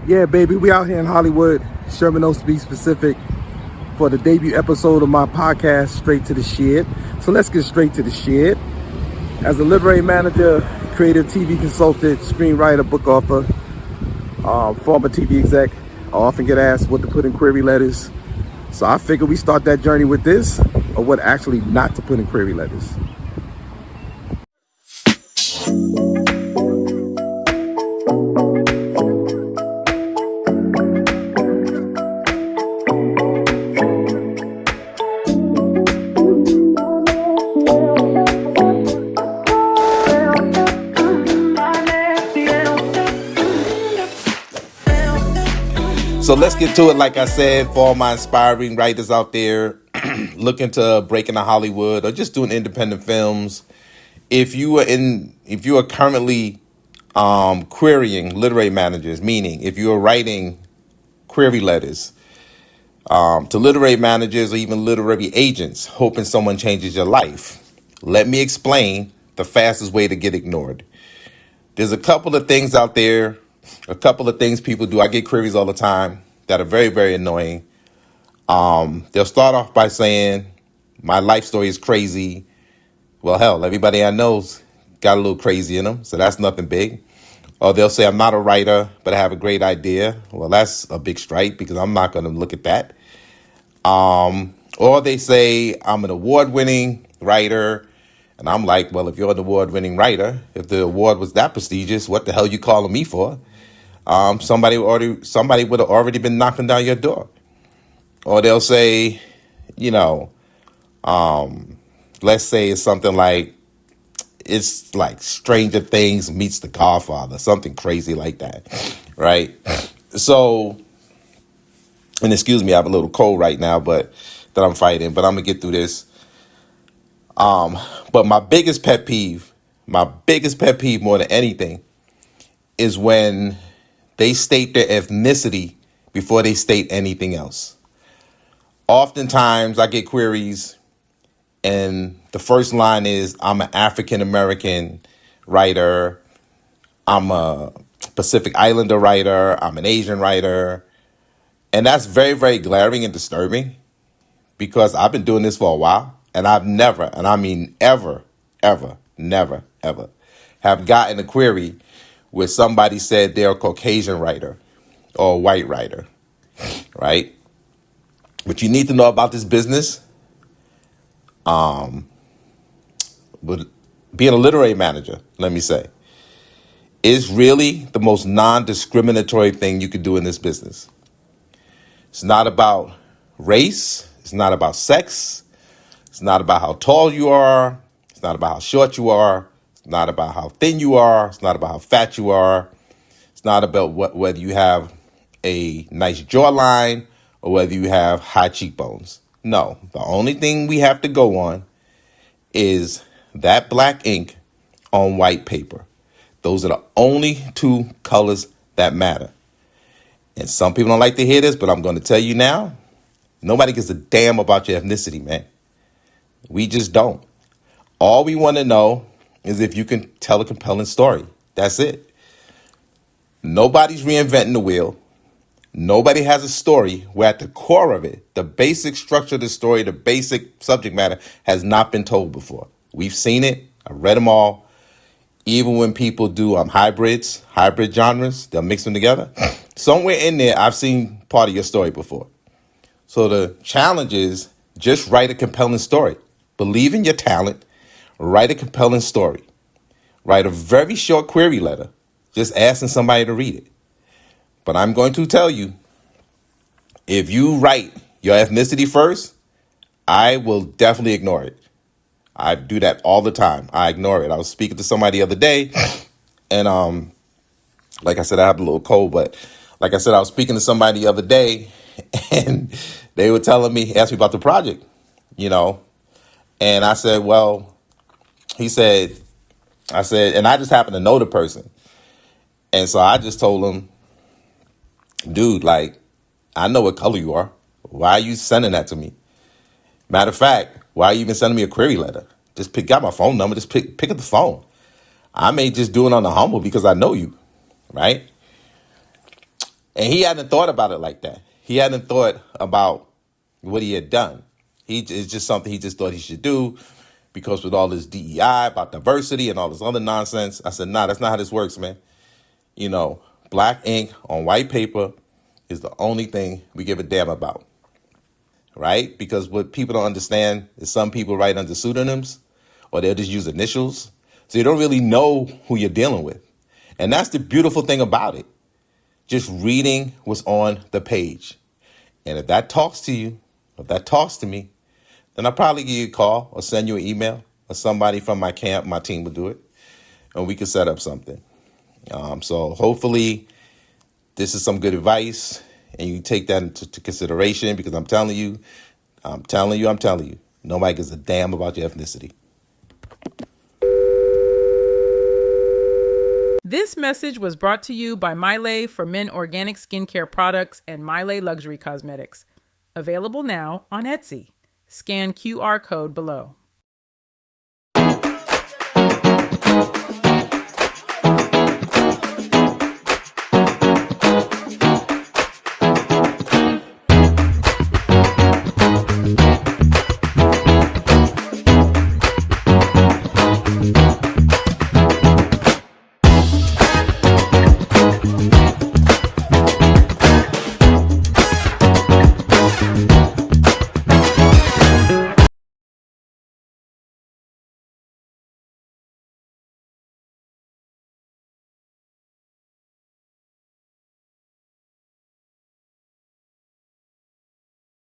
Yeah, baby, we out here in Hollywood, Sherman Oaks to be specific, for the debut episode of my podcast, Straight to the Shed. So let's get straight to the shed. As a literary manager, creative TV consultant, screenwriter, book author, former TV exec, I often get asked what to put in query letters. So I figure we start that journey with this, or what actually not to put in query letters. So let's get to it. Like I said, for all my aspiring writers out there looking to break into Hollywood or just doing independent films, if you are currently querying literary managers, meaning if you are writing query letters to literary managers or even literary agents, hoping someone changes your life, let me explain the fastest way to get ignored. There's a couple of things out there, a couple of things people do. I get queries all the time that are very, very annoying. They'll start off by saying, my life story is crazy. Well, hell, everybody I know's got a little crazy in them, so that's nothing big. Or they'll say, I'm not a writer, but I have a great idea. Well, that's a big strike because I'm not going to look at that. Or they say, I'm an award-winning writer. And I'm like, well, if you're an award-winning writer, if the award was that prestigious, what the hell you calling me for? Somebody would have already been knocking down your door. Or they'll say, you know, let's say it's something like, it's like Stranger Things meets The Godfather, something crazy like that, right? So, and excuse me, I have a little cold right now, but that I'm fighting, but I'm gonna get through this. But my biggest pet peeve more than anything is when they state their ethnicity before they state anything else. Oftentimes I get queries and the first line is, I'm an African American writer, I'm a Pacific Islander writer, I'm an Asian writer. And that's very, very glaring and disturbing because I've been doing this for a while and I've never, and I mean ever, never, ever have gotten a query where somebody said they're a Caucasian writer or a white writer, right? What you need to know about this business, but being a literary manager, let me say, is really the most non-discriminatory thing you could do in this business. It's not about race. It's not about sex. It's not about how tall you are. It's not about how short you are. It's not about how thin you are. It's not about how fat you are. It's not about whether you have a nice jawline or whether you have high cheekbones. No, the only thing we have to go on is that black ink on white paper. Those are the only two colors that matter. And some people don't like to hear this, but I'm going to tell you now, nobody gives a damn about your ethnicity, man. We just don't. All we want to know is if you can tell a compelling story. That's it. Nobody's reinventing the wheel. Nobody has a story where at the core of it, the basic structure of the story, the basic subject matter has not been told before. We've seen it. I read them all. Even when people do hybrid genres, they'll mix them together. Somewhere in there, I've seen part of your story before. So the challenge is just write a compelling story. Believe in your talent. Write a compelling story. Write a very short query letter, just asking somebody to read it. But I'm going to tell you, if you write your ethnicity first, I will definitely ignore it. I do that all the time. I ignore it. I was speaking to somebody the other day, and like I said, I have a little cold, but like I said, I was speaking to somebody the other day, and they were telling me, asked me about the project, and I said, well, I said, and I just happen to know the person, and so I just told him, dude, like, I know what color you are. Why are you sending that to me? Matter of fact, why are you even sending me a query letter? Just got my phone number. Just pick up the phone. I may just do it on the humble because I know you, right? And he hadn't thought about it like that. He hadn't thought about what he had done. It's just something he just thought he should do because with all this DEI about diversity and all this other nonsense, I said, nah, that's not how this works, man. You know, black ink on white paper is the only thing we give a damn about, right? Because what people don't understand is some people write under pseudonyms or they'll just use initials. So you don't really know who you're dealing with. And that's the beautiful thing about it. Just reading what's on the page. And if that talks to you, if that talks to me, then I'll probably give you a call or send you an email or somebody from my camp, my team will do it. And we can set up something. So hopefully this is some good advice and you take that into consideration because I'm telling you, nobody gives a damn about your ethnicity. This message was brought to you by Miley for Men Organic Skincare Products and Miley Luxury Cosmetics. Available now on Etsy. Scan QR code below.